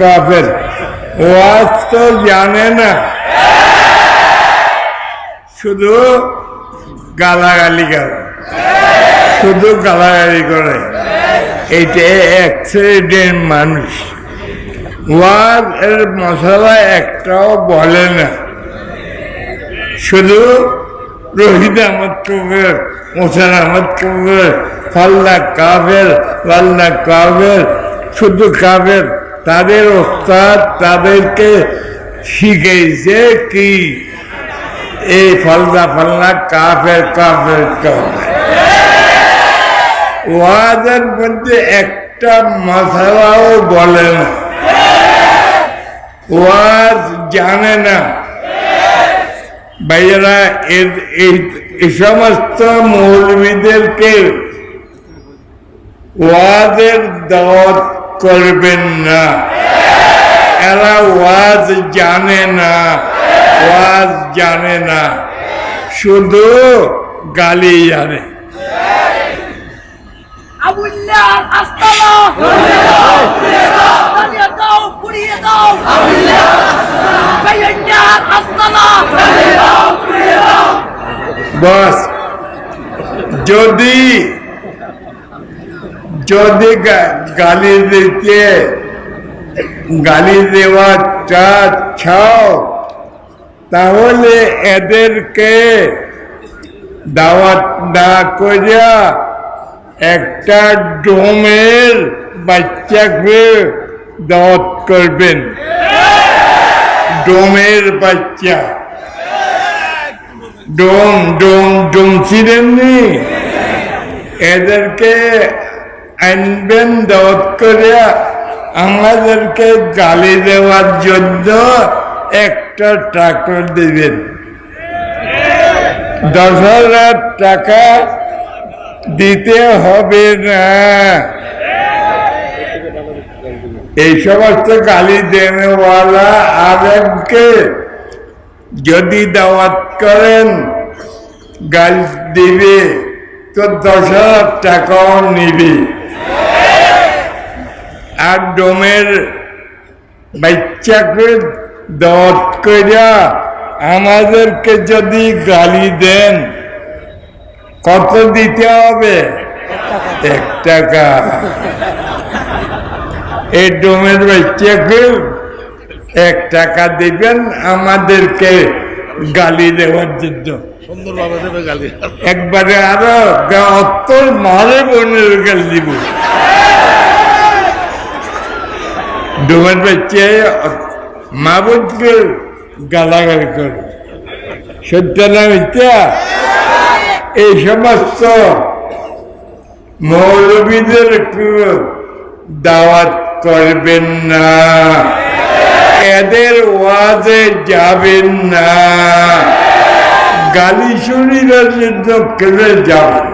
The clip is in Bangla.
কাফের ওয়াজ তো জানে না, শুধু গালাগালি করে, শুধু গালাগালি করে। এইটা অ্যাক্সিডেন্ট মানুষ, ওয়াজ এর মশলা একটাও বলে না, শুধু রহিদ আহমদ কবির, মোসান আহমদ কবির, ফাল্লা কাফের, লাল্লা কাফের, শুধু কাফের। তাদের ওস্তাদ তাদেরকে শিখেছে কি এই ফাল্লা ফাল্লা কাফের কাফের কাফের। ওয়াজের মধ্যে একটা মশলাও বলে না, ওয়াজ জানে না। ভাইয়েরা, এই সমস্ত মৌলবীদেরকে ওয়াজের দাওয়াত করবেন না, এরা ওয়াজ জানে না, ওয়াজ জানে না, শুধু গালি জানে। বস, যদি গালি দিতে গালি দেওয়া চাও, তাহলে এদেরকে দাওয়াত না করিয়া একটা ডোমের বাচ্চাকে দাওয়াত করবেন। ডোমের বাচ্চা, ডোম ছিলেননি, এদেরকে আনবেন দাওয়াত করিয়া, আমাদেরকে গালি দেওয়ার জন্য একটা টাকা দিবেন। 10,000 টাকা দিতে হবে না। এই সমস্ত গালি দেনেওয়ালা আলেমকে যদি দাওয়াত করেন, গালি দিবে তো 10,000 টাকাও নিবি। আর ডোমের বাচ্চাকে দাওয়াত করিয়া আমাদেরকে যদি গালি দেন, কত দিতে হবে? 1 টাকা। এই ডোমের বাচ্চাকে 1 টাকা দিবেন আমাদেরকে গালি দেওয়ার জন্য। সুন্দরভাবে দেবে গালি, একবারে আরো অত্তর মারে বোনের গালি দিব। ডোমের বাচ্চা মা বোনকে গালাগালি করে, সত্য না মিথ্যা? এই সমস্ত মৌলবীদের দাওয়াত করবেন না, এদের ওয়াজে যাবেন না, গালি শুনিবার জন্য কেড়ে যাবেন।